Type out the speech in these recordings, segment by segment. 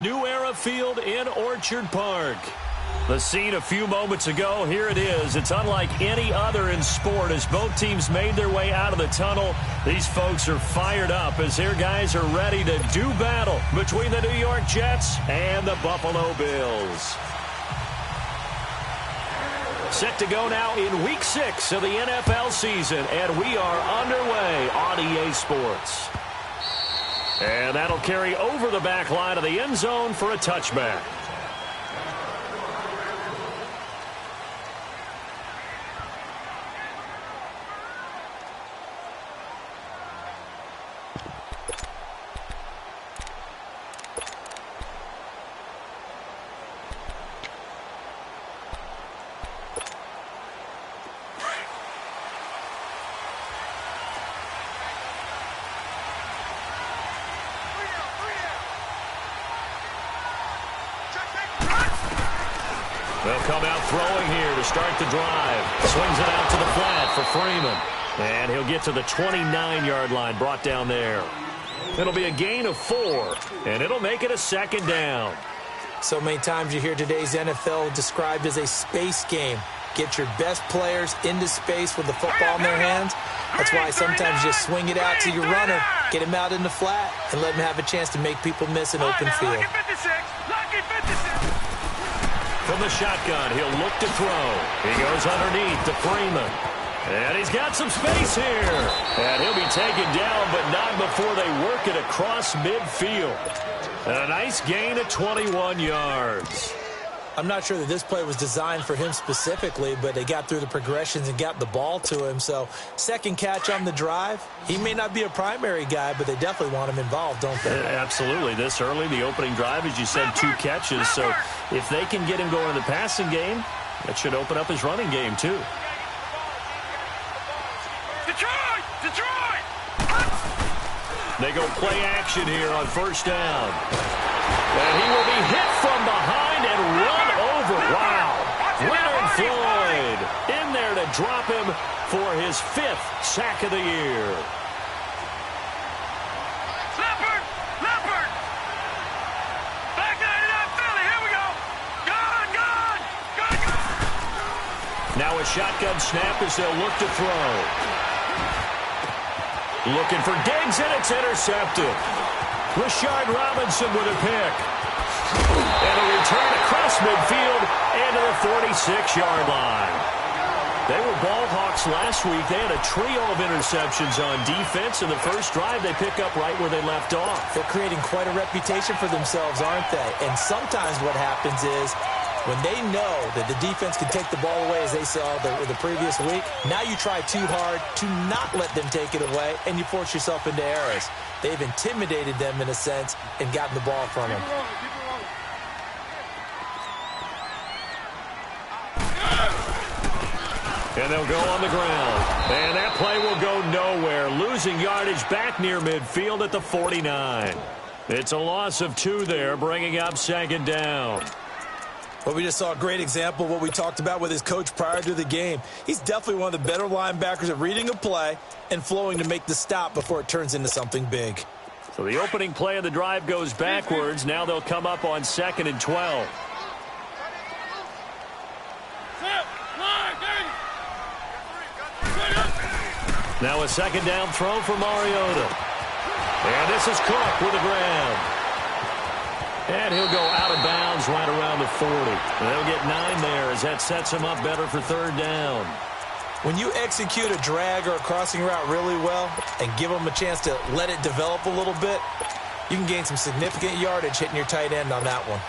New Era Field in Orchard Park. The scene a few moments ago, here it is. It's unlike any other in sport as both teams made their way out of the tunnel. These folks are fired up as their guys are ready to do battle between the New York Jets and the Buffalo Bills. Set to go now in Week 6 of the NFL season, and we are underway on EA Sports. And that'll carry over the back line of the end zone for a touchback. They'll come out throwing here to start the drive. Swings it out to the flat for Freeman. And he'll get to the 29-yard line, brought down there. It'll be a gain of 4, and it'll make it a second down. So many times you hear today's NFL described as a space game. Get your best players into space with the football in their hands. That's why sometimes you just swing it out to your runner, get him out in the flat, and let him have a chance to make people miss an open field. From the shotgun, he'll look to throw. He goes underneath to Freeman. And he's got some space here. And he'll be taken down, but not before they work it across midfield. And a nice gain of 21 yards. I'm not sure that this play was designed for him specifically, but they got through the progressions and got the ball to him. So second catch on the drive. He may not be a primary guy, but they definitely want him involved, don't they? Absolutely. This early, the opening drive, as you said, 2 catches. So if they can get him going in the passing game, that should open up his running game too. Detroit! They go play action here on first down. And he will be hit from behind and run over. Wow. Leonard Floyd in there to drop him for his 5th sack of the year. Leopard! Back 99 Philly, here we go. Gone! Now a shotgun snap as they'll look to throw. Looking for Diggs, and it's intercepted. Rashard Robinson with a pick. And a return across midfield and to the 46-yard line. They were ball hawks last week. They had a trio of interceptions on defense. In the first drive, they pick up right where they left off. They're creating quite a reputation for themselves, aren't they? And sometimes what happens is when they know that the defense can take the ball away, as they saw the previous week, now you try too hard to not let them take it away, and you force yourself into errors. They've intimidated them in a sense and gotten the ball from them. And they'll go on the ground. And that play will go nowhere. Losing yardage back near midfield at the 49. It's a loss of 2 there, bringing up second down. Well, we just saw a great example of what we talked about with his coach prior to the game. He's definitely one of the better linebackers at reading a play and flowing to make the stop before it turns into something big. So the opening play of the drive goes backwards. Now they'll come up on 2nd and 12. Now a second down throw for Mariota. And this is Cook with the grab. And he'll go out of bounds right around the 40. And they'll get 9 there as that sets him up better for 3rd down. When you execute a drag or a crossing route really well and give them a chance to let it develop a little bit, you can gain some significant yardage hitting your tight end on that one.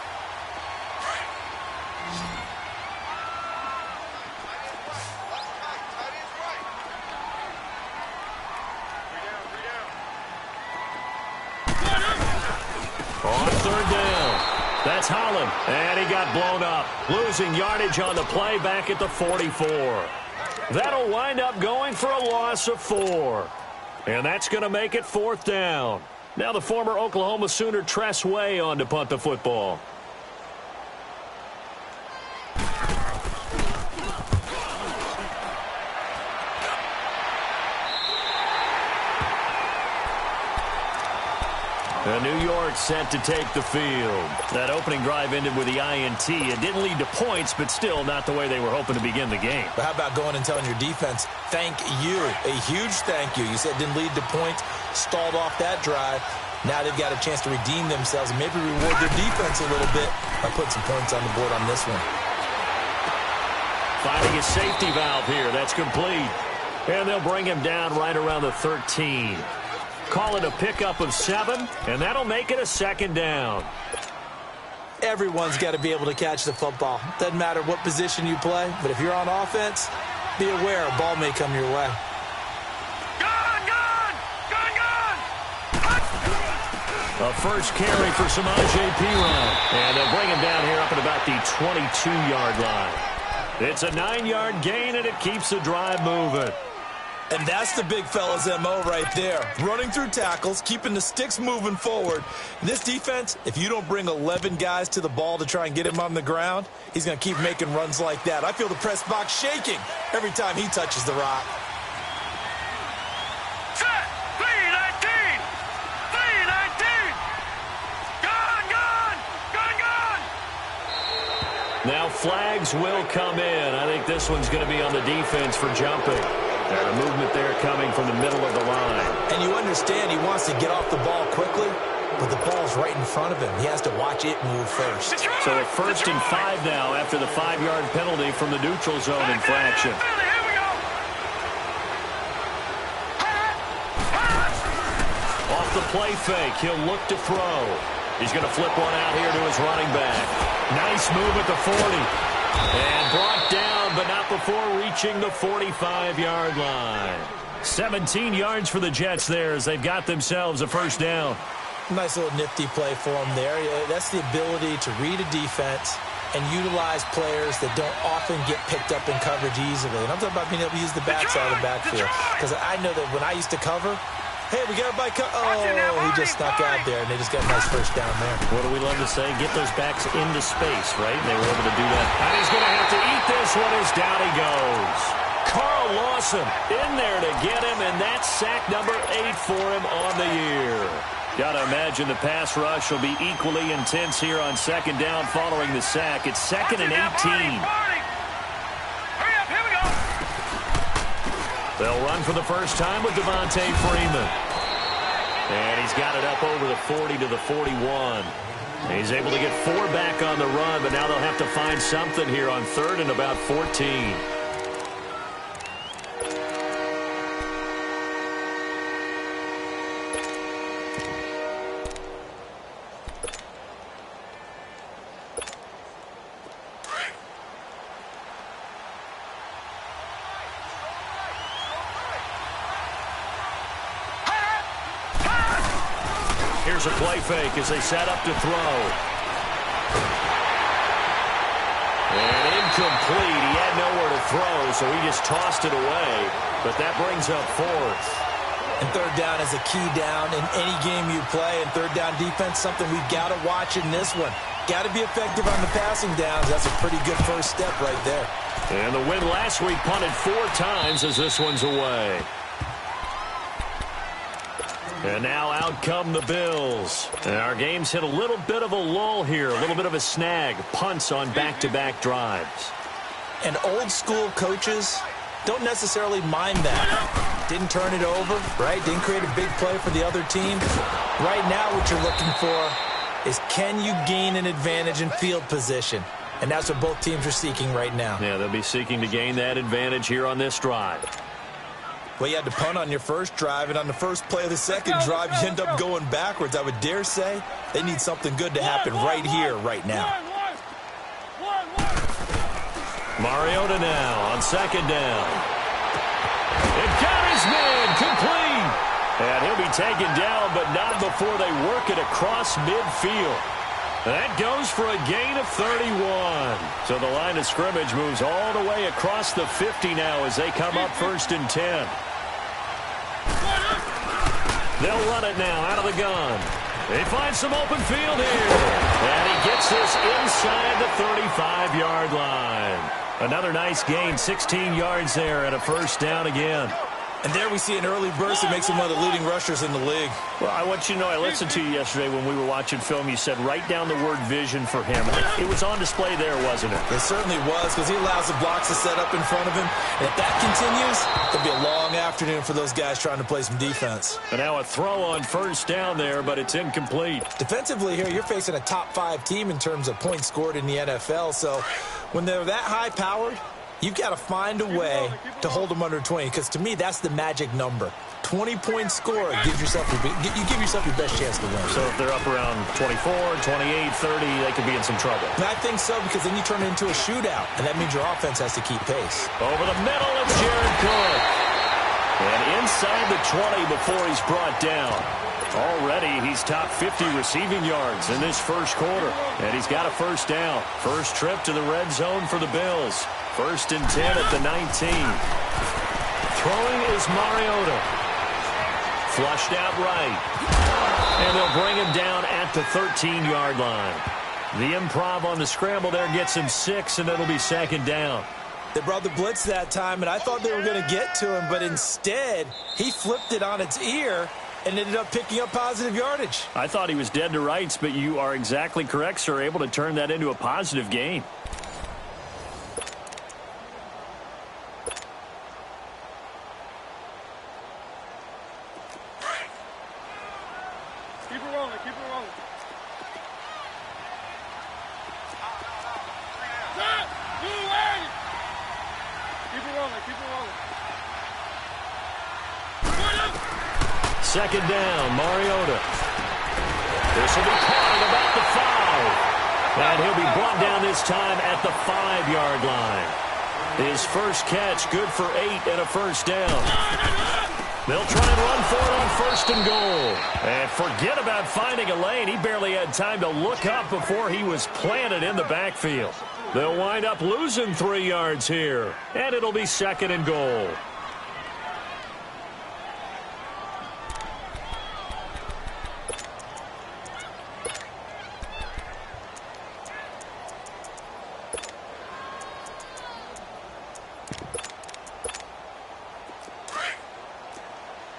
On 3rd down, that's Holland, and he got blown up. Losing yardage on the play back at the 44. That'll wind up going for a loss of 4. And that's going to make it 4th down. Now the former Oklahoma Sooner Tress Way on to punt the football. New York set to take the field. That opening drive ended with the INT. It didn't lead to points, but still not the way they were hoping to begin the game. But how about going and telling your defense, thank you, a huge thank you. You said it didn't lead to points, stalled off that drive. Now they've got a chance to redeem themselves and maybe reward their defense a little bit by putting some points on the board on this one. Finding a safety valve here. That's complete. And they'll bring him down right around the 13. Call it a pickup of 7, and that'll make it a second down. Everyone's got to be able to catch the football. Doesn't matter what position you play, but if you're on offense, be aware a ball may come your way. A first carry for Samaje Perine. And they'll bring him down here up at about the 22-yard line. It's a 9-yard gain, and it keeps the drive moving. And that's the big fella's MO right there. Running through tackles, keeping the sticks moving forward. This defense, if you don't bring 11 guys to the ball to try and get him on the ground, he's going to keep making runs like that. I feel the press box shaking every time he touches the rock. Set! 3-19! 3-19! Gone! Now flags will come in. I think this one's going to be on the defense for jumping. And a movement there coming from the middle of the line. And you understand he wants to get off the ball quickly, but the ball's right in front of him. He has to watch it move first. So a 1st and 5 now after the 5-yard penalty from the neutral zone infraction. Here we go! Off the play fake, he'll look to throw. He's going to flip one out here to his running back. Nice move at the 40. And brought down, but not before reaching the 45-yard line. 17 yards for the Jets there as they've got themselves a first down. Nice little nifty play for him there. That's the ability to read a defense and utilize players that don't often get picked up in coverage easily. And I'm talking about being able to use the backside of the backfield. Because I know that when I used to cover, hey, we got everybody he just snuck out there, and they just got a nice first down there. What do we love to say? Get those backs into space, right? And they were able to do that. And he's going to have to eat this one as down he goes. Carl Lawson in there to get him, and that's sack number 8 for him on the year. Got to imagine the pass rush will be equally intense here on second down following the sack. It's 2nd and 18. Hurry up, here we go! They'll run for the first time with Devontae Freeman. And he's got it up over the 40 to the 41. He's able to get 4 back on the run, but now they'll have to find something here on 3rd and about 14. Here's a play fake as they set up to throw. And incomplete. He had nowhere to throw, so he just tossed it away. But that brings up 4th. And 3rd down is a key down in any game you play. And 3rd down defense, something we've got to watch in this one. Got to be effective on the passing downs. That's a pretty good first step right there. And the win last week punted 4 times as this one's away. And now out come the Bills. And our game's hit a little bit of a lull here, a little bit of a snag. Punts on back-to-back drives. And old school coaches don't necessarily mind that. Didn't turn it over, right? Didn't create a big play for the other team. Right now what you're looking for is can you gain an advantage in field position? And that's what both teams are seeking right now. Yeah, they'll be seeking to gain that advantage here on this drive. Well, you had to punt on your first drive, and on the first play of the second drive, you end up going backwards. I would dare say they need something good to happen right here, right now. Mariota now on 2nd down. It got his man complete. And he'll be taken down, but not before they work it across midfield. That goes for a gain of 31. So the line of scrimmage moves all the way across the 50 now as they come up 1st and 10. They'll run it now out of the gun. They find some open field here. And he gets this inside the 35-yard line. Another nice gain, 16 yards there and a first down again. And there we see an early burst that makes him one of the leading rushers in the league. Well, I want you to know, I listened to you yesterday when we were watching film. You said write down the word vision for him. It was on display there, wasn't it? It certainly was, because he allows the blocks to set up in front of him. And if that continues, it'll be a long afternoon for those guys trying to play some defense. And now a throw on first down there, but it's incomplete. Defensively here, you're facing a top-5 team in terms of points scored in the NFL. So when they're that high-powered, you've got to find a way to hold them under 20, because to me, that's the magic number. 20-point score, you give yourself your best chance to win. So if they're up around 24, 28, 30, they could be in some trouble. And I think so, because then you turn it into a shootout, and that means your offense has to keep pace. Over the middle, it's Jared Cook. And inside the 20 before he's brought down. Already, he's top 50 receiving yards in this first quarter. And he's got a first down. First trip to the red zone for the Bills. 1st and 10 at the 19. Throwing is Mariota. Flushed out right. And they'll bring him down at the 13-yard line. The improv on the scramble there gets him 6, and it'll be 2nd down. They brought the blitz that time, and I thought they were going to get to him, but instead, he flipped it on its ear and ended up picking up positive yardage. I thought he was dead to rights, but you are exactly correct, sir, able to turn that into a positive gain. Keep it rolling, keep it rolling. Move away! Keep it rolling, keep it rolling. 2nd down, Mariota. This will be caught at about the 5. And he'll be brought down this time at the 5-yard line. His first catch, good for 8 and a first down. They'll try and run for it on 1st and goal. And forget about finding a lane. He barely had time to look up before he was planted in the backfield. They'll wind up losing 3 yards here. And it'll be 2nd and goal.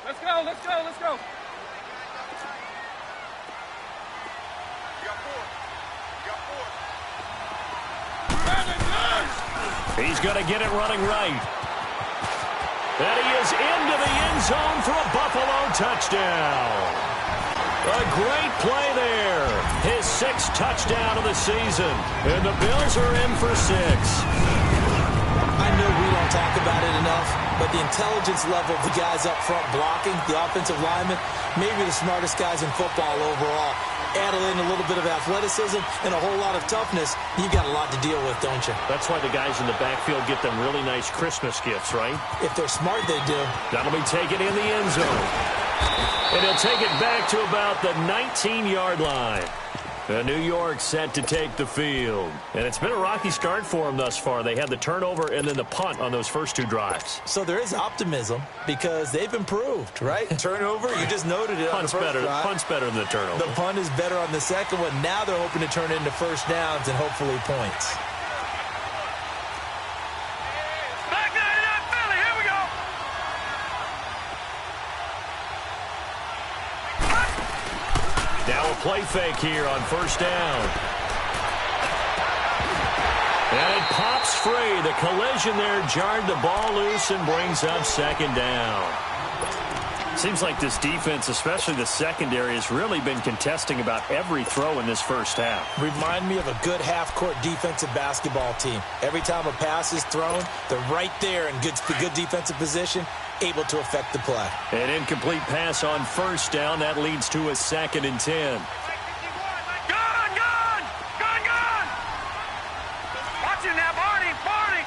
Let's go, let's go, let's go. He's going to get it running right. And he is into the end zone for a Buffalo touchdown. A great play there. His 6th touchdown of the season. And the Bills are in for 6. I know we don't talk about it enough, but the intelligence level of the guys up front blocking, the offensive linemen, maybe the smartest guys in football overall. Add in a little bit of athleticism and a whole lot of toughness, you've got a lot to deal with, don't you? That's why the guys in the backfield get them really nice Christmas gifts, right? If they're smart, they do. That'll be taken in the end zone. And he'll take it back to about the 19-yard line. New York set to take the field. And it's been a rocky start for them thus far. They had the turnover and then the punt on those first 2 drives. So there is optimism because they've improved, right? Turnover, you just noted it. Punt's better than the turnover. The punt is better on the second one. Now they're hoping to turn into first downs and hopefully points. Back 99 Philly, here we go. Now a play fake here on first down. And it pops free. The collision there jarred the ball loose and brings up 2nd down. Seems like this defense, especially the secondary, has really been contesting about every throw in this first half. Remind me of a good half-court defensive basketball team. Every time a pass is thrown, they're right there in good defensive position, able to affect the play. An incomplete pass on first down. That leads to a 2nd and 10. Gone, gone, gone, gone. Watch it now, Barney, Barney.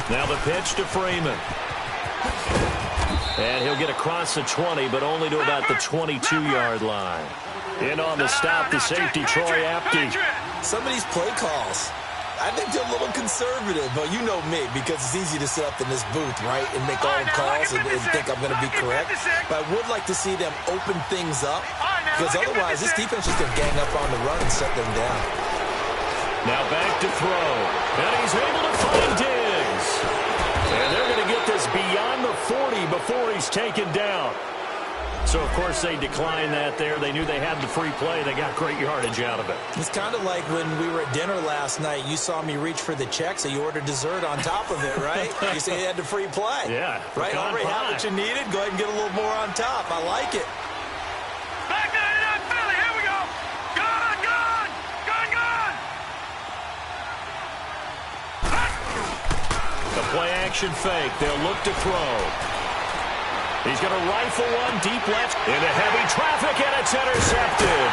Now the pitch to Freeman. And he'll get across the 20, but only to about the 22-yard line. In on the stop, the safety, Troy Apke. Some of these play calls, I think they're a little conservative, but you know me, because it's easy to sit up in this booth, right, and make all calls and think I'm going to be correct. But I would like to see them open things up, because otherwise this defense is going to gang up on the run and shut them down. Now back to throw. And he's able to find Diggs. And they're going to get this beyond the 40 before he's taken down. So, of course, they declined that there. They knew they had the free play. They got great yardage out of it. It's kind of like when we were at dinner last night. You saw me reach for the check, so you ordered dessert on top of it, right? You said you had the free play. Yeah. Right? Already had what you needed. Go ahead and get a little more on top. I like it. Back 99 Philly. Here we go. Gone, gone. Gone, gone. The play-action fake. They'll look to throw. He's going to rifle one deep left into heavy traffic, and it's intercepted.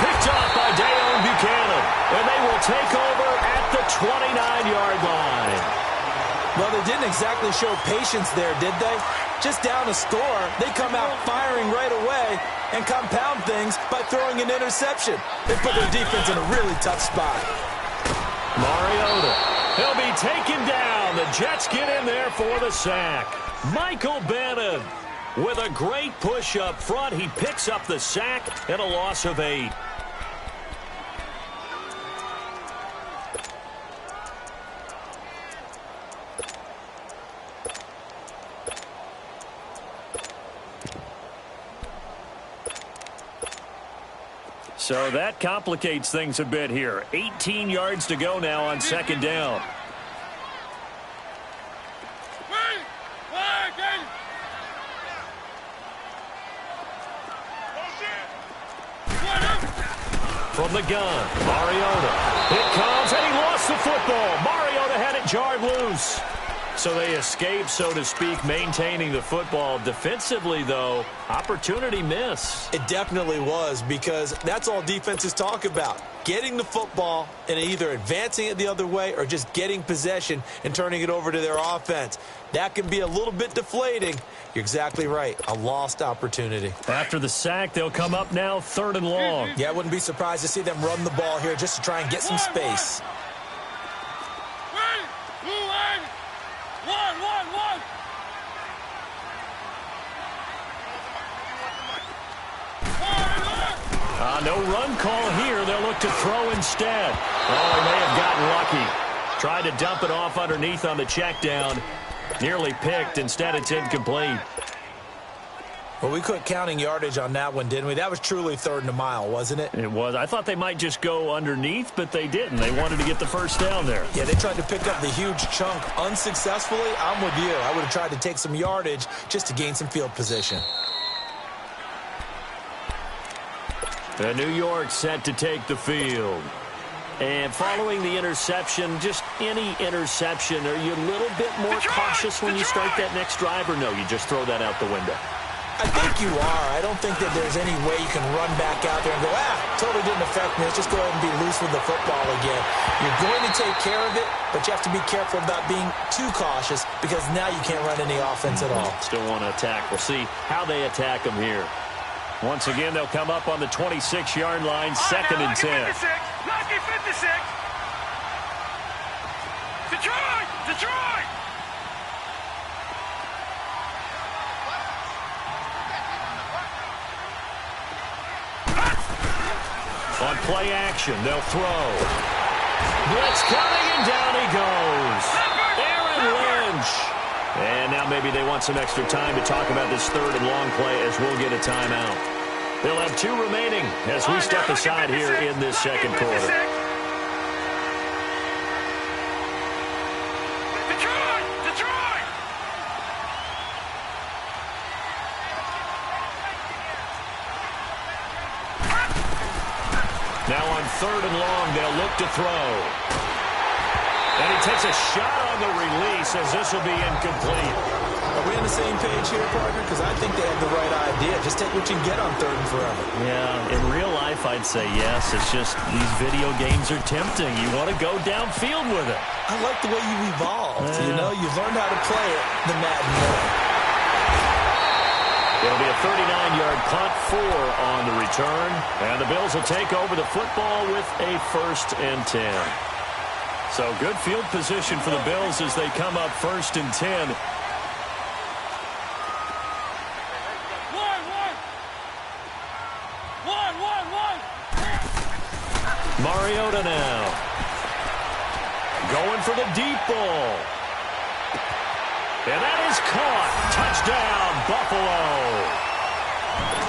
Picked off by Dayon Buchanan, and they will take over at the 29-yard line. Well, they didn't exactly show patience there, did they? Just down a score, they come out firing right away and compound things by throwing an interception. They put their defense in a really tough spot. Mariota, he'll be taken down. The Jets get in there for the sack. Michael Bannon with a great push up front. He picks up the sack and a loss of 8. So that complicates things a bit here. 18 yards to go now on second down. From the gun, Mariota. It comes, and he lost the football. Mariota had it jarred loose. So they escape, so to speak, maintaining the football. Defensively, though, opportunity miss. It definitely was, because that's all defenses talk about. Getting the football and either advancing it the other way or just getting possession and turning it over to their offense. That can be a little bit deflating. You're exactly right. A lost opportunity. After the sack, they'll come up now 3rd and long. Yeah, I wouldn't be surprised to see them run the ball here just to try and get some space. No run call here. They'll look to throw instead. Oh, he may have gotten lucky. Tried to dump it off underneath on the check down. Nearly picked. Instead, it's incomplete. Well, we quit counting yardage on that one, didn't we? That was truly 3rd and a mile, wasn't it? It was. I thought they might just go underneath, but they didn't. They wanted to get the first down there. Yeah, they tried to pick up the huge chunk unsuccessfully. I'm with you. I would have tried to take some yardage just to gain some field position. And New York set to take the field. And following the interception, just any interception, are you a little bit more cautious when you start that next drive, or no, you just throw that out the window? I think you are. I don't think that there's any way you can run back out there and go, totally didn't affect me. Let's just go ahead and be loose with the football again. You're going to take care of it, but you have to be careful about being too cautious, because now you can't run any offense at all. Still want to attack. We'll see how they attack them here. Once again, they'll come up on the 26-yard line, 2nd and 10. Lucky 56. Detroit! Detroit! On play action, they'll throw. Blitz coming, and down he goes. Aaron Lynch. And now maybe they want some extra time to talk about this 3rd and long play, as we'll get a timeout. They'll have 2 remaining as we step aside here in this second quarter. Detroit! Detroit! Now on 3rd and long, they'll look to throw. And he takes a shot on the release, as this will be incomplete. Are we on the same page here, partner? Because I think they have the right idea. Just take what you can get on 3rd and forever. Yeah, in real life, I'd say yes. It's just these video games are tempting. You want to go downfield with it. I like the way you evolved. You know, you've learned how to play it the Madden way. It'll be a 39-yard punt, 4 on the return. And the Bills will take over the football with a 1st and 10. So good field position for the Bills as they come up 1st and 10. Mariota now. Going for the deep ball. And that is caught. Touchdown, Buffalo.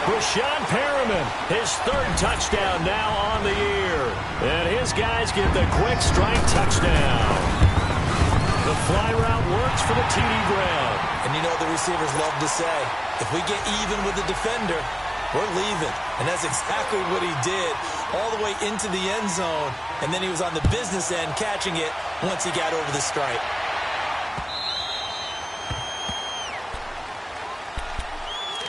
Rashawn Perriman, his third touchdown now on the year. And his guys get the quick strike touchdown. The fly route works for the TD grab. And you know the receivers love to say, if we get even with the defender, we're leaving. And that's exactly what he did all the way into the end zone. And then he was on the business end catching it once he got over the stripe.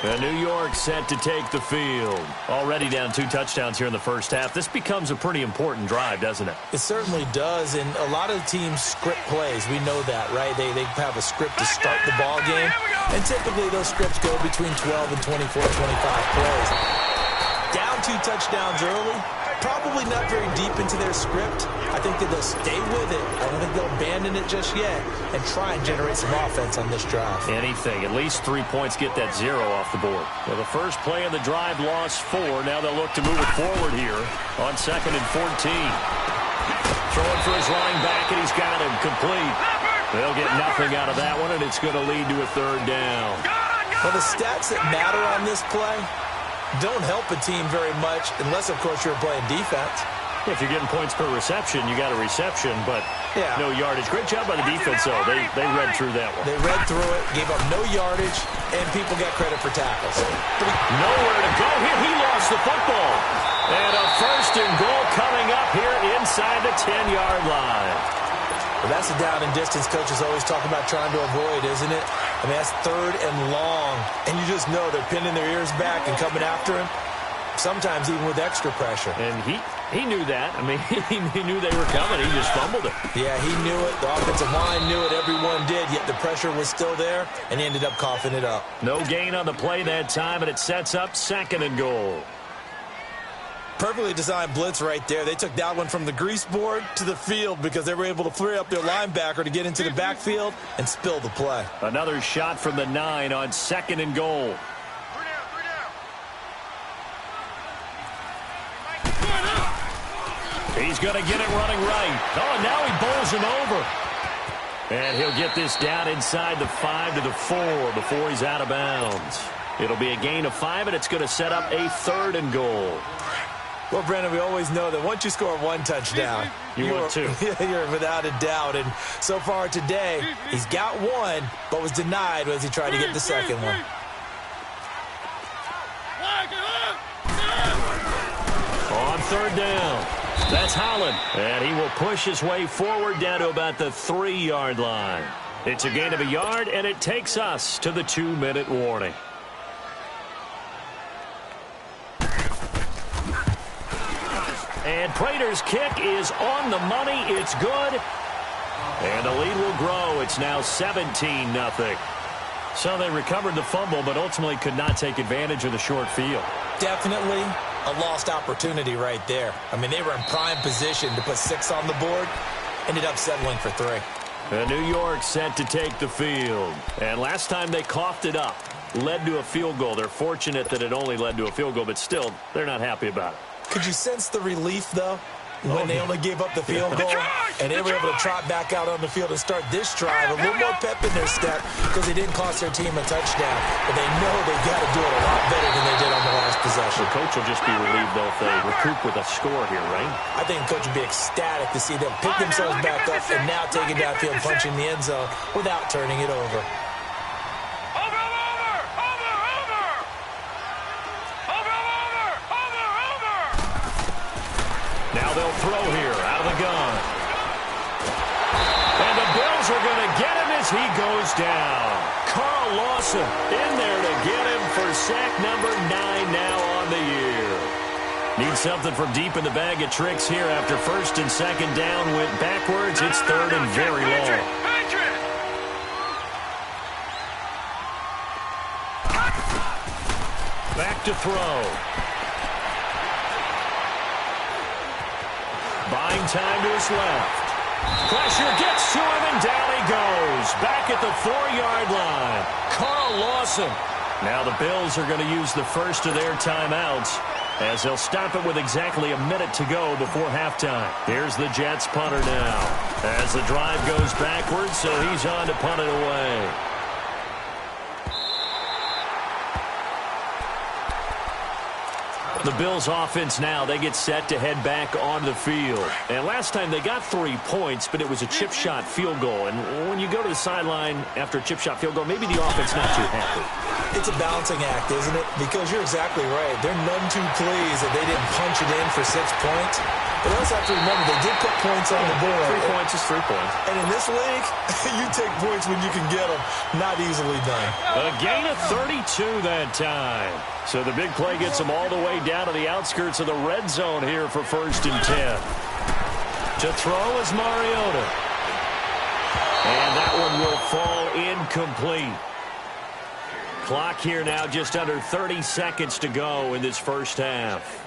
And New York set to take the field. Already down 2 touchdowns here in the first half. This becomes a pretty important drive, doesn't it? It certainly does, and a lot of teams script plays. We know that, right? They have a script to start the ball game, and typically those scripts go between 12 and 24, 25 plays. Down 2 touchdowns early, probably not very deep into their script. I think that they'll stay with it. I don't think they'll abandon it just yet and try and generate some offense on this drive. Anything. At least 3 points get that 0 off the board. Well, the first play of the drive lost 4. Now they'll look to move it forward here on 2nd and 14. Throwing for his running back, and he's got him complete. They'll get nothing out of that one, and it's going to lead to a 3rd down. Well, the stats that matter on this play don't help a team very much unless, of course, you're playing defense. If you're getting points per reception, you got a reception, but no yardage. Great job by the defense, though. They read through that one. They read through it, gave up no yardage, and people got credit for tackles. Nowhere to go here. He lost the football. And a 1st and goal coming up here inside the 10-yard line. Well, that's a down and distance coaches always talk about trying to avoid, isn't it? I mean, that's 3rd and long, and you just know they're pinning their ears back and coming after him, sometimes even with extra pressure. And he knew that. I mean, he knew they were coming. He just fumbled it. Yeah, he knew it. The offensive line knew it. Everyone did, yet the pressure was still there, and he ended up coughing it up. No gain on the play that time, and it sets up 2nd and goal. Perfectly designed blitz right there. They took that one from the grease board to the field because they were able to free up their linebacker to get into the backfield and spill the play. Another shot from the 9 on 2nd and goal. He's going to get it running right. Oh, now he bowls him over. And he'll get this down inside the 5 to the 4 before he's out of bounds. It'll be a gain of 5, and it's going to set up a 3rd and goal. Well, Brandon, we always know that once you score 1 touchdown, you're 2. You're without a doubt. And so far today, he's got 1, but was denied as he tried to get the 2nd one. On 3rd down, that's Holland. And he will push his way forward down to about the 3-yard line. It's a gain of a yard, and it takes us to the 2-minute warning. And Prater's kick is on the money. It's good. And the lead will grow. It's now 17-0. So they recovered the fumble, but ultimately could not take advantage of the short field. Definitely a lost opportunity right there. I mean, they were in prime position to put 6 on the board. Ended up settling for 3. And New York set to take the field. And last time they coughed it up. Led to a field goal. They're fortunate that it only led to a field goal, but still, they're not happy about it. Could you sense the relief, though, when they only gave up the field goal and they were able to trot back out on the field and start this drive? A little more pep in their step because they didn't cost their team a touchdown, but they know they got to do it a lot better than they did on the last possession. The coach will just be relieved, though, if they recoup with a score here, right? I think the coach would be ecstatic to see them pick themselves back up and now take it downfield, punching the end zone without turning it over. Now they'll throw here out of the gun. And the Bills are going to get him as he goes down. Carl Lawson in there to get him for sack number 9 now on the year. Need something from deep in the bag of tricks here after 1st and 2nd down. Went backwards. It's 3rd and very long. Back to throw. Buying time to his left. Pressure gets to him, and down he goes. Back at the 4-yard line. Carl Lawson. Now the Bills are going to use the first of their timeouts as they'll stop it with exactly a minute to go before halftime. Here's the Jets punter now as the drive goes backwards, so he's on to punt it away. The Bills offense now, they get set to head back on the field. And last time they got 3 points, but it was a chip shot field goal. And when you go to the sideline after a chip shot field goal, maybe the offense not too happy. It's a balancing act, isn't it? Because you're exactly right. They're none too pleased that they didn't punch it in for 6 points. But you also have to remember, they did put points on the board. 3 points is 3 points. And in this league, you take points when you can get them. Not easily done. A gain of 32 that time. So the big play gets them all the way down to the outskirts of the red zone here for 1st and 10. To throw is Mariota. And that one will fall incomplete. Clock here now just under 30 seconds to go in this first half.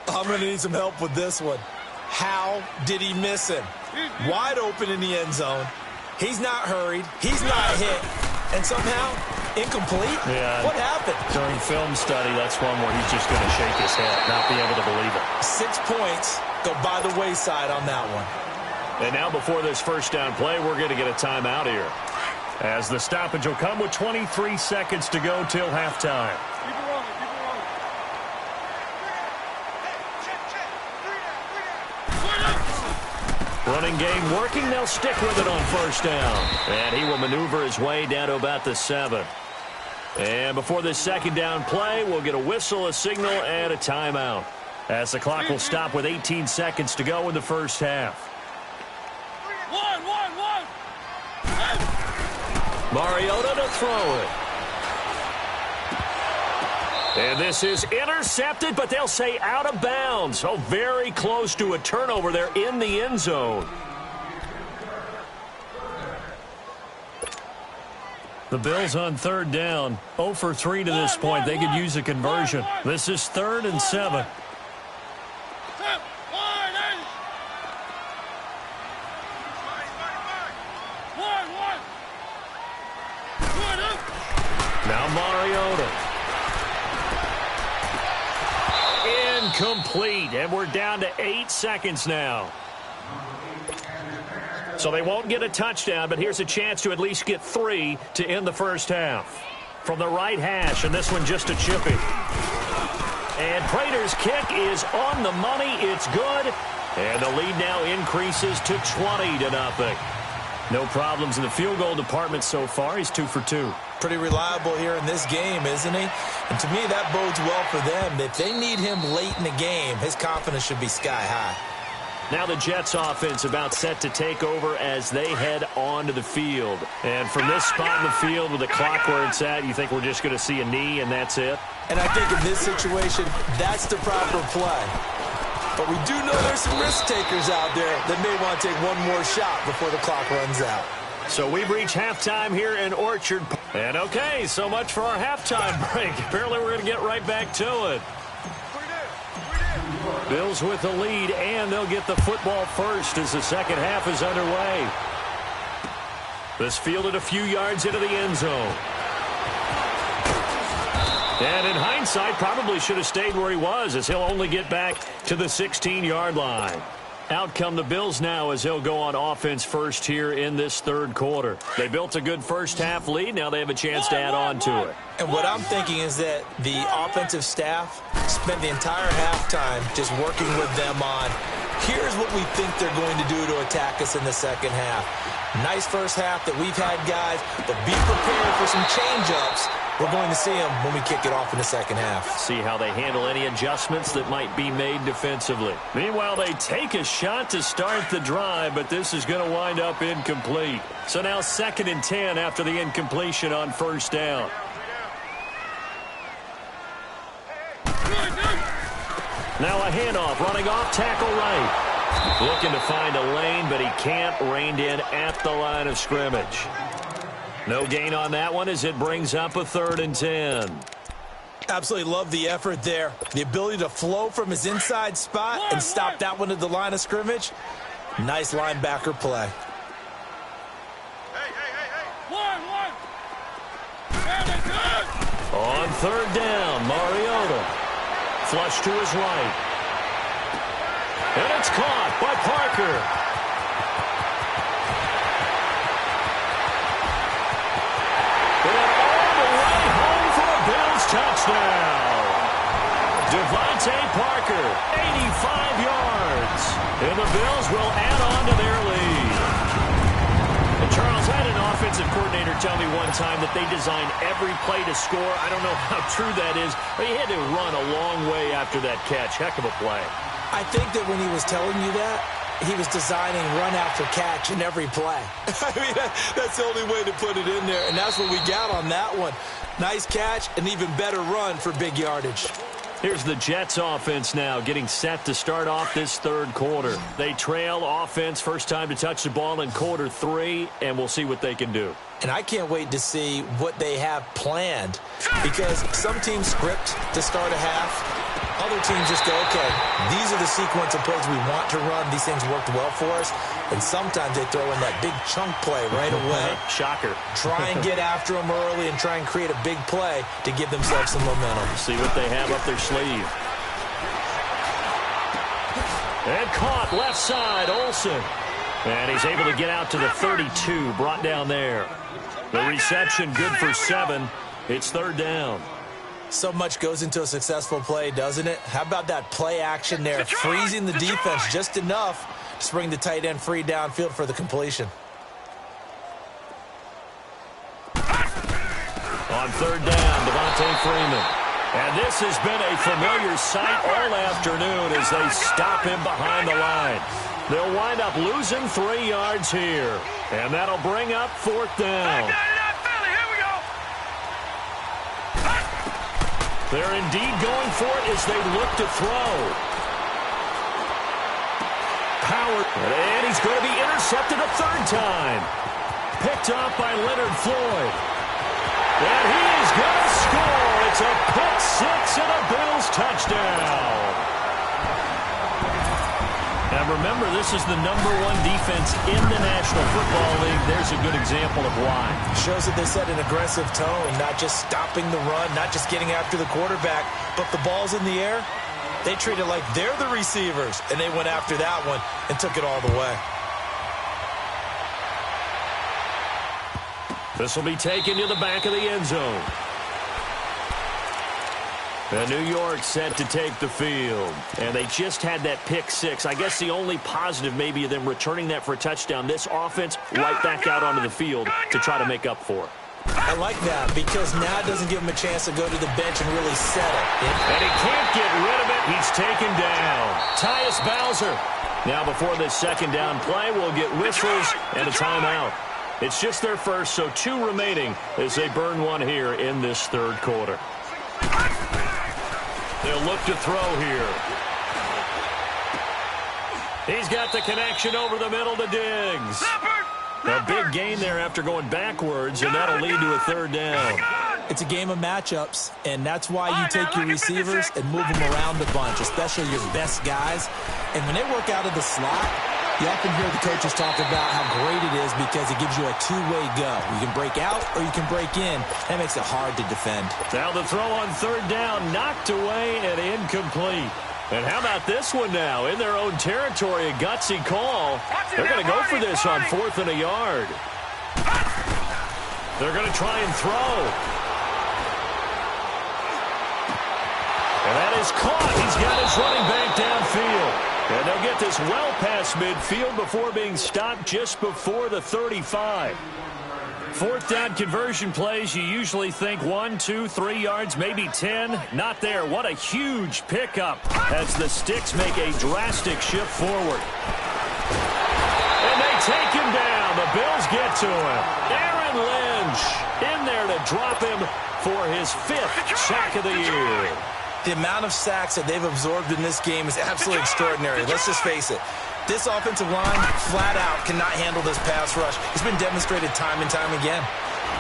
I'm going to need some help with this one. How did he miss him? Wide open in the end zone. He's not hurried. He's not hit. And somehow, incomplete? Yeah. What happened? During film study, that's one where he's just going to shake his head, not be able to believe it. 6 points go by the wayside on that one. And now before this first down play, we're going to get a timeout here, as the stoppage will come with 23 seconds to go till halftime. Running game working. They'll stick with it on 1st down. And he will maneuver his way down to about the 7. And before this 2nd down play, we'll get a whistle, a signal, and a timeout, as the clock will stop with 18 seconds to go in the first half. Mariota to throw it. And this is intercepted, but they'll say out of bounds. Oh, very close to a turnover there in the end zone. The Bills on 3rd down, 0 for 3 to this point. They could use a conversion. This is 3rd and 7. Now Mariota. Incomplete, and we're down to 8 seconds now. So they won't get a touchdown, but here's a chance to at least get 3 to end the first half. From the right hash, and this one just a chipping. And Prater's kick is on the money. It's good. And the lead now increases to 20-0. No problems in the field goal department so far. He's 2 for 2. Pretty reliable here in this game, isn't he? And to me, that bodes well for them. If they need him late in the game, his confidence should be sky high. Now the Jets offense about set to take over as they head onto the field. And from this spot in the field with the clock where it's at, you think we're just going to see a knee and that's it? And I think in this situation, that's the proper play. But we do know there's some risk takers out there that may want to take one more shot before the clock runs out. So we've reached halftime here in Orchard. And okay, so much for our halftime break. Apparently we're going to get right back to it. Bills with the lead, and they'll get the football first as the second half is underway. This fielded a few yards into the end zone. And in hindsight, probably should have stayed where he was, as he'll only get back to the 16-yard line. Out come the Bills now as they'll go on offense first here in this 3rd quarter. They built a good first half lead. Now they have a chance to add on to it. And what I'm thinking is that the offensive staff spent the entire halftime just working with them on, here's what we think they're going to do to attack us in the second half. Nice first half that we've had, guys, but be prepared for some change-ups. We're going to see them when we kick it off in the second half. See how they handle any adjustments that might be made defensively. Meanwhile, they take a shot to start the drive, but this is going to wind up incomplete. So now 2nd and 10 after the incompletion on 1st down. Now a handoff, running off tackle right. Looking to find a lane, but he can't. Reined in at the line of scrimmage. No gain on that one as it brings up a 3rd and 10. Absolutely love the effort there. The ability to flow from his inside spot and stop that one at the line of scrimmage. Nice linebacker play. On 3rd down, Mariota flush to his right. And it's caught by Parker. And all the way home for a Bills touchdown. Devontae Parker, 85 yards. And the Bills will add on to their lead. And Charles, I had an offensive coordinator tell me one time that they designed every play to score. I don't know how true that is, but he had to run a long way after that catch. Heck of a play. I think that when he was telling you that, he was designing run after catch in every play. I mean, that's the only way to put it in there, and that's what we got on that one. Nice catch, an even better run for big yardage. Here's the Jets offense now getting set to start off this third quarter. They trail offense, first time to touch the ball in quarter 3, and we'll see what they can do. And I can't wait to see what they have planned, because some teams script to start a half. Other teams just go, okay, these are the sequence of plays we want to run. These things worked well for us. And sometimes they throw in that big chunk play right away. Shocker. Try and get after them early and try and create a big play to give themselves some momentum. See what they have up their sleeve. And caught left side, Olsen. And he's able to get out to the 32, brought down there. The reception good for 7. It's third down. So much goes into a successful play, doesn't it? How about that play action there, freezing the defense just enough to bring the tight end free downfield for the completion. On third down, Devontae Freeman. And this has been a familiar sight all afternoon as they stop him behind the line. They'll wind up losing 3 yards here. And that'll bring up fourth down. They're indeed going for it as they look to throw. Power, and he's going to be intercepted a third time. Picked off by Leonard Floyd. And he is going to score. It's a pick 6 and a Bills touchdown. Now remember, this is the #1 defense in the National Football League. There's a good example of why. Shows that they set an aggressive tone, not just stopping the run, not just getting after the quarterback, but the ball's in the air. They treat it like they're the receivers, and they went after that one and took it all the way. This will be taken to the back of the end zone. And New York set to take the field. And they just had that pick 6. I guess the only positive maybe of them returning that for a touchdown. This offense right back out onto the field to try to make up for it. I like that because now it doesn't give him a chance to go to the bench and really settle. And he can't get rid of it. He's taken down. Tyus Bowser. Now before this second down play, we'll get whistles and a timeout. It's just their first, so 2 remaining as they burn one here in this third quarter. They'll look to throw here. He's got the connection over the middle to Diggs. A big gain there after going backwards, and that'll lead to a third down. It's a game of matchups, and that's why you take your receivers and move them around a bunch, especially your best guys. And when they work out of the slot, you often hear the coaches talk about how great it is because it gives you a two-way go. You can break out or you can break in. That makes it hard to defend. Now the throw on third down, knocked away and incomplete. And how about this one now? In their own territory, a gutsy call. They're going to go for this on 4th and a yard. They're going to try and throw. And that is caught. He's got his running back downfield. And they'll get this well past midfield before being stopped just before the 35. 4th down conversion plays, you usually think 1, 2, 3 yards, maybe 10. Not there. What a huge pickup as the sticks make a drastic shift forward. And they take him down. The Bills get to him. Aaron Lynch in there to drop him for his 5th sack of the year. The amount of sacks that they've absorbed in this game is absolutely extraordinary. Let's just face it. This offensive line, flat out, cannot handle this pass rush. It's been demonstrated time and time again.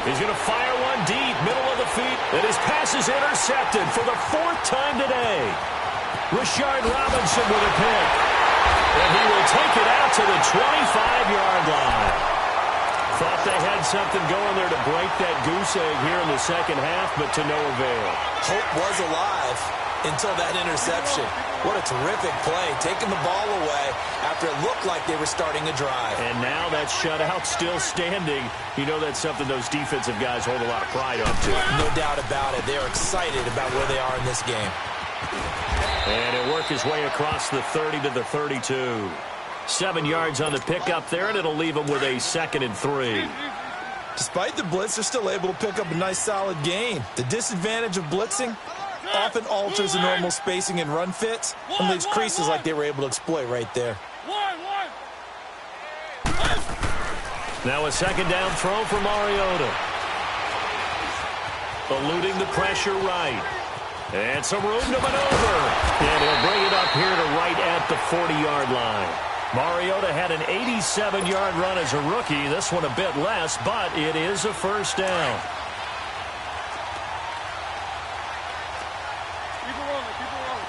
He's going to fire one deep, middle of the feet, and his pass is intercepted for the 4th time today. Rashard Robinson with a pick. And he will take it out to the 25-yard line. Thought they had something going there to break that goose egg here in the second half, but to no avail. Hope was alive, until that interception. What a terrific play, taking the ball away after it looked like they were starting a drive. And now that shutout still standing. You know that's something those defensive guys hold a lot of pride on, too. No doubt about it. They're excited about where they are in this game. And it worked his way across the 30 to the 32. 7 yards on the pickup there, and it'll leave them with a 2nd and 3. Despite the blitz, they're still able to pick up a nice, solid gain. The disadvantage of blitzing often alters the normal spacing and run fits and leaves creases like they were able to exploit right there. Now a 2nd down throw for Mariota. Eluding the pressure right. And some room to maneuver. And he'll bring it up here to right at the 40-yard line. Mariota had an 87-yard run as a rookie. This one a bit less, but it is a 1st down. Keep it rolling, keep it rolling.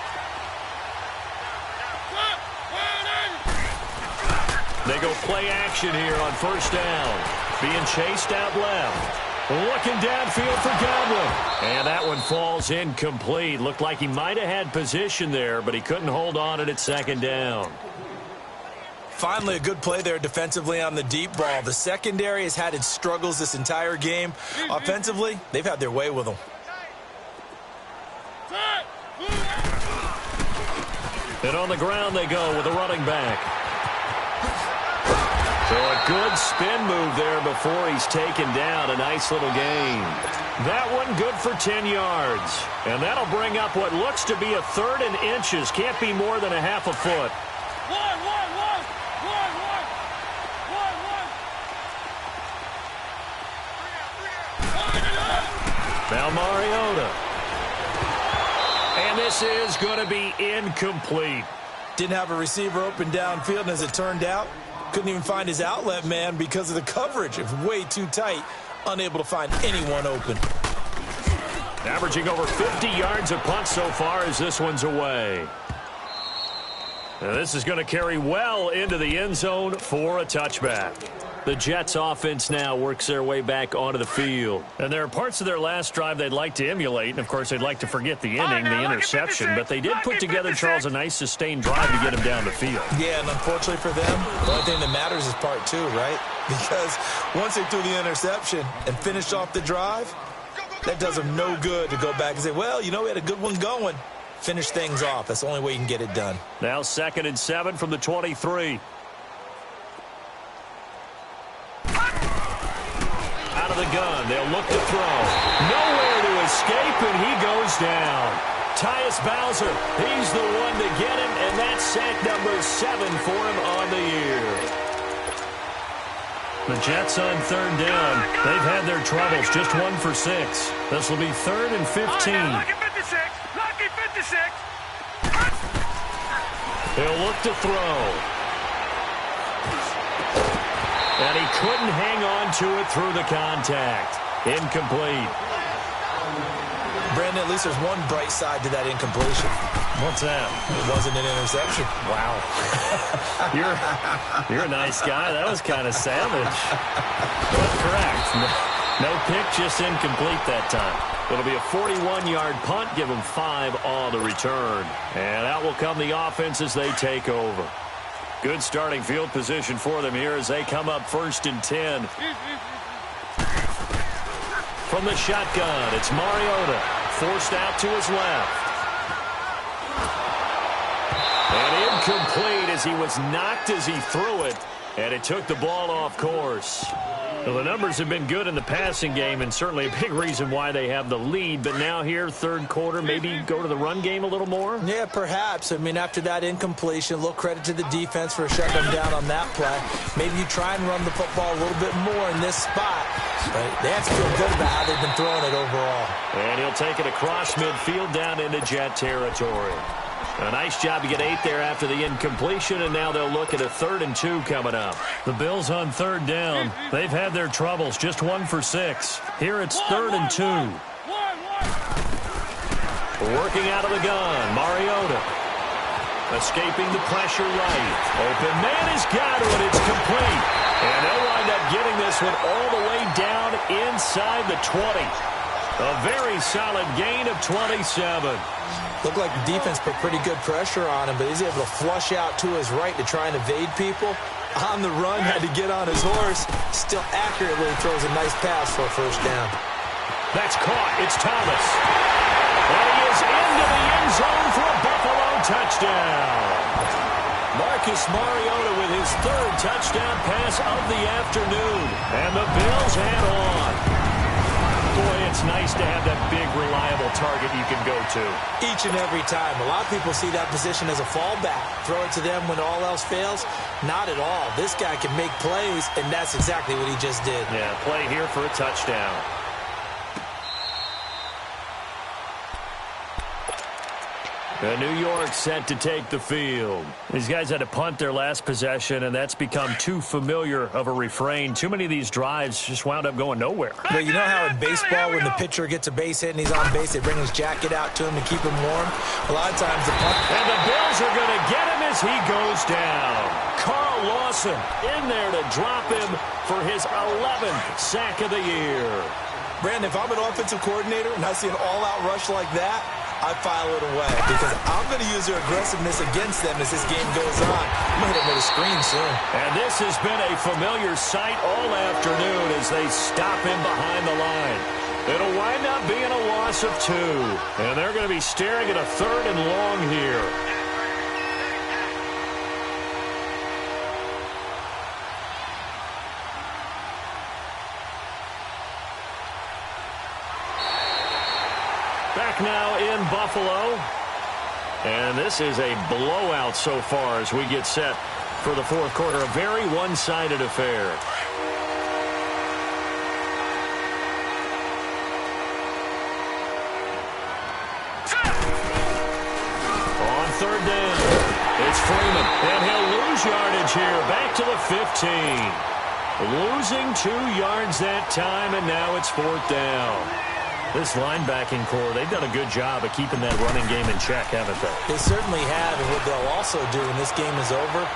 They go play action here on 1st down. Being chased out left. Looking downfield for Godwin. And that one falls incomplete. Looked like he might have had position there, but he couldn't hold on it at 2nd down. Finally, a good play there defensively on the deep ball. The secondary has had its struggles this entire game. Offensively, they've had their way with them. And on the ground they go with a running back. So a good spin move there before he's taken down. A nice little gain. That one good for 10 yards. And that'll bring up what looks to be a 3rd and inches. Can't be more than a half a foot. Now Mariota. And this is going to be incomplete. Didn't have a receiver open downfield, and as it turned out, couldn't even find his outlet man because of the coverage. It was way too tight, unable to find anyone open. Averaging over 50 yards a punt so far as this one's away. Now this is going to carry well into the end zone for a touchback. The Jets offense now works their way back onto the field. And there are parts of their last drive they'd like to emulate. And, of course, they'd like to forget the ending, the interception. But they did put together, Charles, a nice sustained drive to get him down the field. Yeah, and unfortunately for them, the only thing that matters is part 2, right? Because once they threw the interception and finished off the drive, that does them no good to go back and say, well, you know, we had a good one going. Finish things off. That's the only way you can get it done. Now 2nd and 7 from the 23. Out of the gun. They'll look to throw. Nowhere to escape, and he goes down. Tyus Bowser, he's the one to get him, and that's sack number 7 for him on the year. The Jets on 3rd down. They've had their troubles, just 1 for 6. This will be 3rd and 15. Lucky 56. Lucky 56. He'll look to throw. And he couldn't hang on to it through the contact. Incomplete. Brandon, at least there's one bright side to that incompletion. What's that? It wasn't an interception. Wow. You're a nice guy. That was kind of savage. But correct. No pick, just incomplete that time. It'll be a 41-yard punt. Give them 5 on the return. And out will come the offense as they take over. Good starting field position for them here as they come up 1st and 10. From the shotgun, it's Mariota. Forced out to his left. And incomplete as he was knocked as he threw it. And it took the ball off course. Well, the numbers have been good in the passing game, and certainly a big reason why they have the lead. But now here, 3rd quarter, maybe go to the run game a little more? Yeah, perhaps. I mean, after that incompletion, a little credit to the defense for shutting them down on that play. Maybe you try and run the football a little bit more in this spot. But they have to feel good about how they've been throwing it overall. And he'll take it across midfield down into Jet territory. A nice job to get 8 there after the incompletion, and now they'll look at a 3rd and 2 coming up. The Bills on 3rd down. They've had their troubles, just 1 for 6. Here it's 3rd and 2. Working out of the gun, Mariota. Escaping the pressure right. Open man has got it. It's complete. And they'll wind up getting this one all the way down inside the 20. A very solid gain of 27. Looked like the defense put pretty good pressure on him, but he's able to flush out to his right to try and evade people. On the run, had to get on his horse. Still accurately throws a nice pass for a first down. That's caught. It's Thomas. And he is into the end zone for a Buffalo touchdown. Marcus Mariota with his third touchdown pass of the afternoon. And the Bills head on. Boy, it's nice to have that big, reliable target you can go to. Each and every time. A lot of people see that position as a fallback. Throw it to them when all else fails. Not at all. This guy can make plays, and that's exactly what he just did. Yeah, play here for a touchdown. New York set to take the field. These guys had to punt their last possession, and that's become too familiar of a refrain. Too many of these drives just wound up going nowhere. Well, you know how in baseball when the pitcher gets a base hit and he's on base, they bring his jacket out to him to keep him warm? A lot of times the punt... And the Bills are going to get him as he goes down. Carl Lawson in there to drop him for his 11th sack of the year. Brandon, if I'm an offensive coordinator and I see an all-out rush like that, I file it away because I'm going to use their aggressiveness against them as this game goes on. I'm going to hit them with a screen soon. And this has been a familiar sight all afternoon as they stop him behind the line. It'll wind up being a loss of 2. And they're going to be staring at a 3rd and long here. Back now in Buffalo. And this is a blowout so far as we get set for the fourth quarter. A very one-sided affair. On 3rd down, it's Freeman. And he'll lose yardage here. Back to the 15. Losing 2 yards that time, and now it's 4th down. This linebacking core, they've done a good job of keeping that running game in check, haven't they? They certainly have, and what they'll also do when this game is over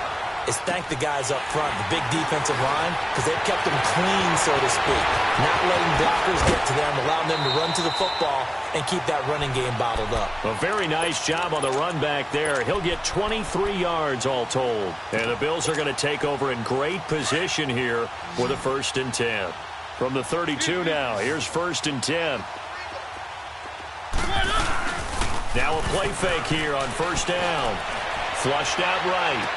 is thank the guys up front, the big defensive line, because they've kept them clean, so to speak. Not letting blockers get to them, allowing them to run to the football and keep that running game bottled up. A very nice job on the run back there. He'll get 23 yards all told. And the Bills are going to take over in great position here with a 1st and 10. From the 32 now, here's 1st and 10. Now a play fake here on 1st down. Flushed out right.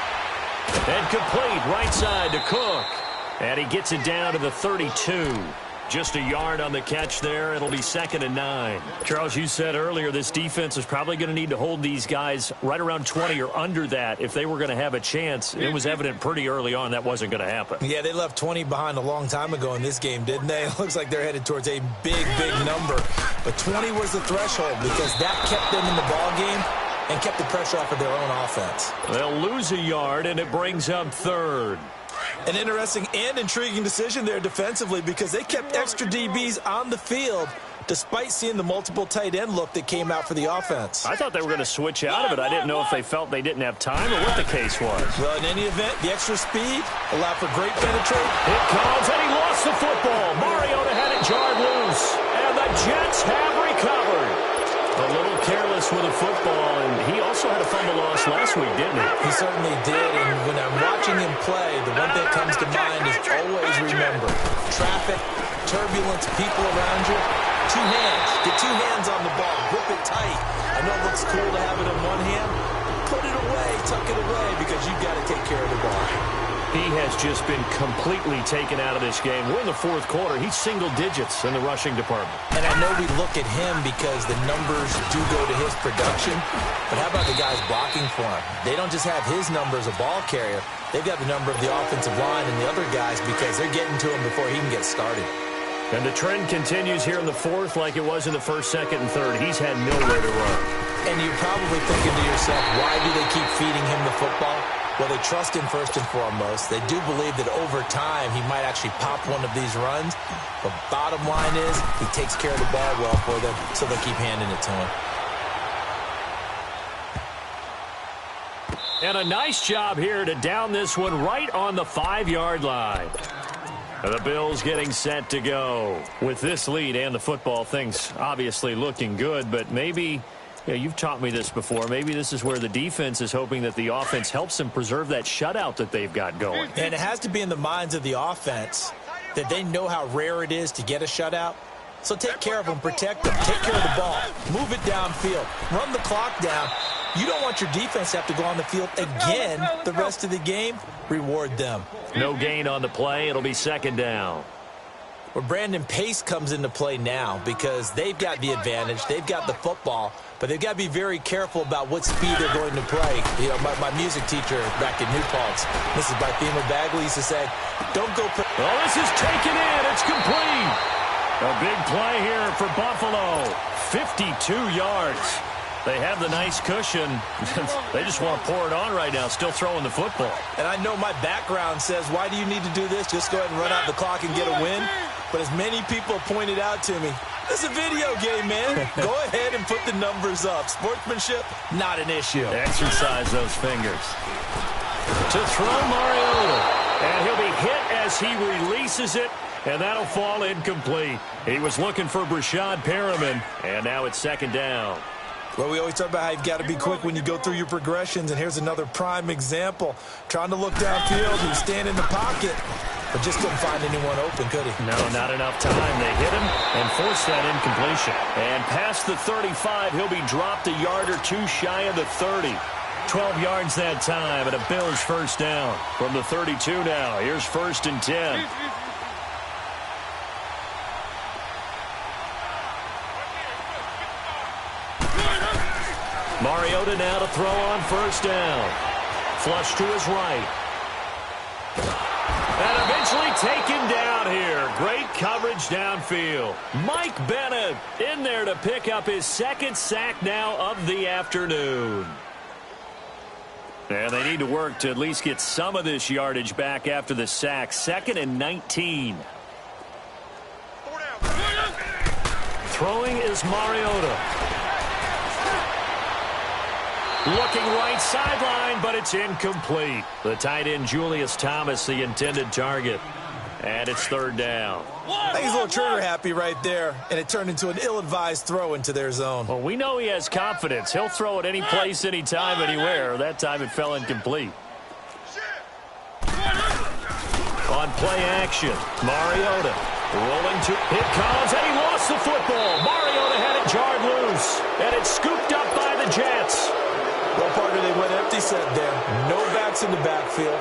And complete right side to Cook. And he gets it down to the 32. Just a yard on the catch there. It'll be 2nd and 9. Charles, you said earlier this defense is probably going to need to hold these guys right around 20 or under that if they were going to have a chance. It was evident pretty early on that wasn't going to happen. Yeah, they left 20 behind a long time ago in this game, didn't they? It looks like they're headed towards a big, big number. But 20 was the threshold because that kept them in the ball game and kept the pressure off of their own offense. They'll lose a yard, and it brings up 3rd. An interesting and intriguing decision there defensively because they kept extra DBs on the field despite seeing the multiple tight end look that came out for the offense. I thought they were going to switch out of it. I didn't know if they felt they didn't have time or what the case was. Well, in any event, the extra speed allowed for great penetration. It comes, and he lost the football. Mariota had it jarred loose, and the Jets have recovered. A little careless with the football, and he also had a fumble loss last week, didn't he? He certainly did, and when I'm watching him play, the one thing that comes to mind is always remember, traffic, turbulence, people around you, 2 hands. Get 2 hands on the ball. Grip it tight. I know it looks cool to have it in one hand. Put it away, tuck it away, because you've got to take care of the ball. He has just been completely taken out of this game. We're in the 4th quarter. He's single digits in the rushing department. And I know we look at him because the numbers do go to his production. But how about the guys blocking for him? They don't just have his number as a ball carrier. They've got the number of the offensive line and the other guys because they're getting to him before he can get started. And the trend continues here in the 4th like it was in the 1st, 2nd, and 3rd. He's had nowhere to run. And you're probably thinking to yourself, why do they keep feeding him the football? Well, they trust him first and foremost. They do believe that over time he might actually pop one of these runs. But bottom line is he takes care of the ball well for them, so they'll keep handing it to him. And a nice job here to down this one right on the 5-yard line. The Bills getting set to go. With this lead and the football, things obviously looking good, but maybe Yeah, you've taught me this before. Maybe this is where the defense is hoping that the offense helps them preserve that shutout that they've got going. And it has to be in the minds of the offense that they know how rare it is to get a shutout. So take care of them, protect them, take care of the ball, move it downfield, run the clock down. You don't want your defense to have to go on the field again the rest of the game. Reward them. No gain on the play. It'll be second down. Well, Brandon, pace comes into play now because they've got the advantage. They've got the football, but they've got to be very careful about what speed they're going to play. You know, my music teacher back in New Paltz, Mrs. Bythema Bagley, used to say, don't go... Oh, this is taken in. It's complete. A big play here for Buffalo. 52 yards. They have the nice cushion. They just want to pour it on right now, still throwing the football. And I know my background says, why do you need to do this? Just go ahead and run out the clock and get a win. But as many people pointed out to me, this is a video game, man. Go ahead and put the numbers up. Sportsmanship, not an issue. Exercise those fingers. To throw Mariota. And he'll be hit as he releases it. And that'll fall incomplete. He was looking for Brashad Perriman. And now it's second down. Well, we always talk about how you've got to be quick when you go through your progressions, and here's another prime example. Trying to look downfield, he was standing in the pocket, but just couldn't find anyone open, could he? No, not enough time. They hit him and forced that incompletion. And past the 35, he'll be dropped a yard or two shy of the 30. 12 yards that time, and a Bills first down. From the 32 now, here's 1st and 10. Mariota now to throw on first down. Flush to his right. And eventually taken down here. Great coverage downfield. Mike Bennett in there to pick up his second sack now of the afternoon. And they need to work to at least get some of this yardage back after the sack. 2nd and 19. Throwing is Mariota. Looking right sideline, but it's incomplete. The tight end, Julius Thomas, the intended target. And it's 3rd down. I think he's a little trigger happy right there, and it turned into an ill-advised throw into their zone. Well, we know he has confidence. He'll throw it any place, anytime, anywhere. That time it fell incomplete. On play action, Mariota rolling to... It comes, and he lost the football. Mariota had it jarred loose, and it's scooped up by the Jets. Well, partner, they went empty set there. No backs in the backfield.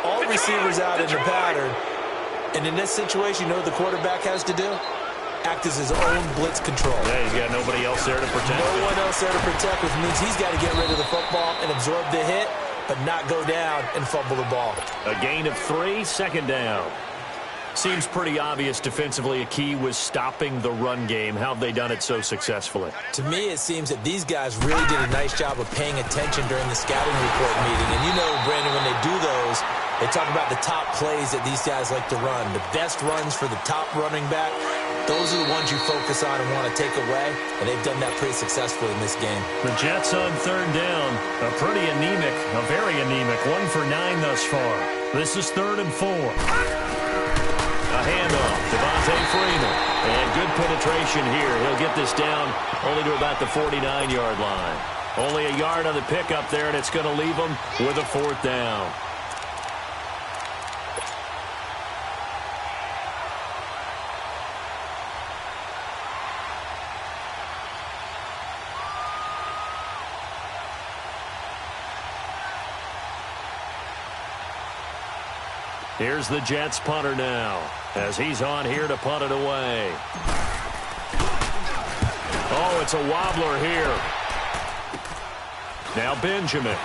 All receivers out in the pattern. And in this situation, you know what the quarterback has to do? Act as his own blitz control. Yeah, he's got nobody else there to protect him. No one else there to protect, which means he's got to get rid of the football and absorb the hit, but not go down and fumble the ball. A gain of 3, 2nd down. Seems pretty obvious defensively a key was stopping the run game. How have they done it so successfully? To me, it seems that these guys really did a nice job of paying attention during the scouting report meeting. And you know, Brandon, when they do those, they talk about the top plays that these guys like to run. The best runs for the top running back, those are the ones you focus on and want to take away. And they've done that pretty successfully in this game. The Jets on 3rd down. A pretty anemic, a very anemic. 1 for 9 thus far. This is 3rd and 4. A handoff, Devontae Freeman. And good penetration here. He'll get this down only to about the 49-yard line. Only a yard on the pickup there, and it's going to leave him with a 4th down. Here's the Jets punter now, as he's on here to punt it away. Oh, it's a wobbler here. Now Benjamin.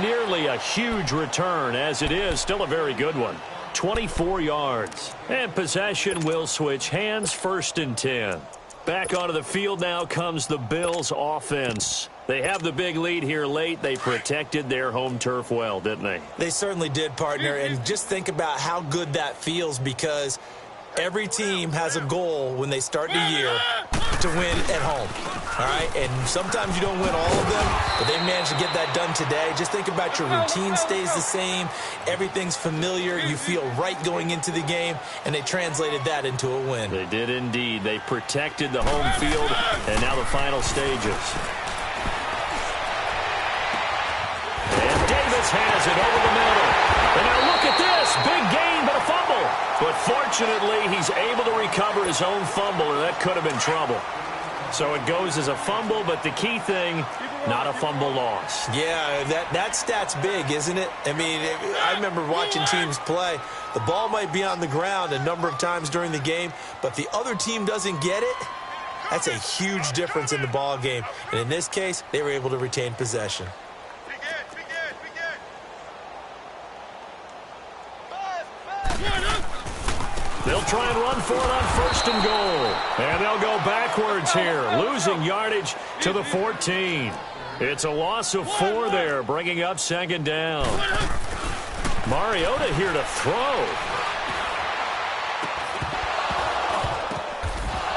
Nearly a huge return, as it is still a very good one. 24 yards. And possession will switch hands, 1st and 10. Back onto the field now comes the Bills offense. They have the big lead here late. They protected their home turf well, didn't they? They certainly did, partner. And just think about how good that feels, because Every team has a goal when they start the year to win at home, all right? And sometimes you don't win all of them, but they managed to get that done today. Just think about your routine stays the same. Everything's familiar. You feel right going into the game, and they translated that into a win. They did indeed. They protected the home field, and now the final stages. And Davis has it over the middle. And now look at this. Big gain, but a fumble. But fortunately, he's able to recover his own fumble, or that could have been trouble. So it goes as a fumble, but the key thing, not a fumble loss. Yeah, that stat's big, isn't it? I mean, I remember watching teams play. The ball might be on the ground a number of times during the game, but the other team doesn't get it. That's a huge difference in the ball game. And in this case, they were able to retain possession. They'll try and run for it on 1st and goal. And they'll go backwards here, losing yardage to the 14. It's a loss of 4 there, bringing up 2nd down. Mariota here to throw.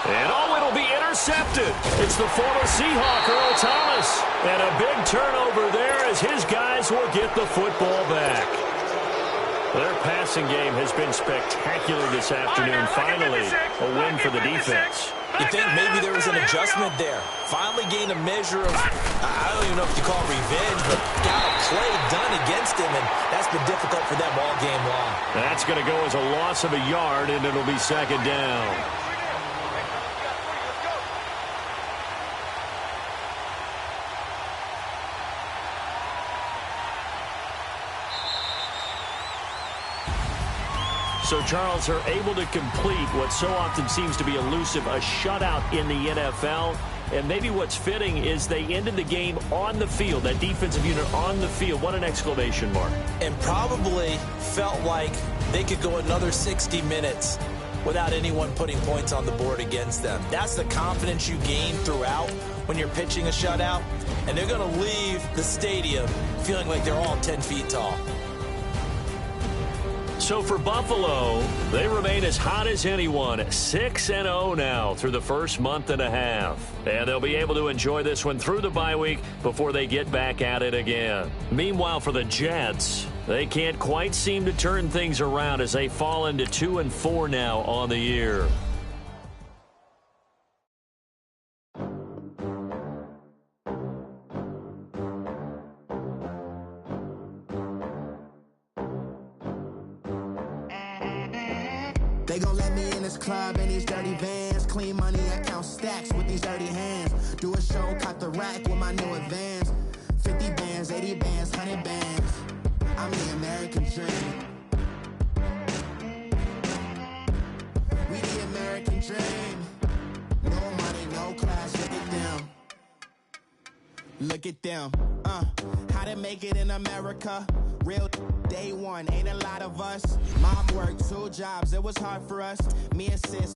And it'll be intercepted. It's the former Seahawk, Earl Thomas. And a big turnover there as his guys will get the football back. Their passing game has been spectacular this afternoon. Finally, a win for the defense. You think maybe there was an adjustment there. Finally gained a measure of, I don't even know if you call it revenge, but got a play done against him, and that's been difficult for them all game long. That's going to go as a loss of a yard, and it'll be 2nd down. So Charles are able to complete what so often seems to be elusive, a shutout in the NFL. And maybe what's fitting is they ended the game on the field, that defensive unit on the field. What an exclamation mark. And probably felt like they could go another 60 minutes without anyone putting points on the board against them. That's the confidence you gain throughout when you're pitching a shutout. And they're going to leave the stadium feeling like they're all 10 feet tall. So for Buffalo, they remain as hot as anyone, 6-0 now through the first month and a half. And they'll be able to enjoy this one through the bye week before they get back at it again. Meanwhile, for the Jets, they can't quite seem to turn things around as they fall into 2-4 now on the year. They gon' let me in this club in these dirty vans. Clean money, I count stacks with these dirty hands. Do a show, cut the rack with my new advance. 50 bands, 80 bands, 100 bands. I'm the American dream. We the American dream. No money, no class, look at them. Look at them, how to make it in America. Real day one, ain't a lot of us. Mom worked 2 jobs, it was hard for us. Me and sis.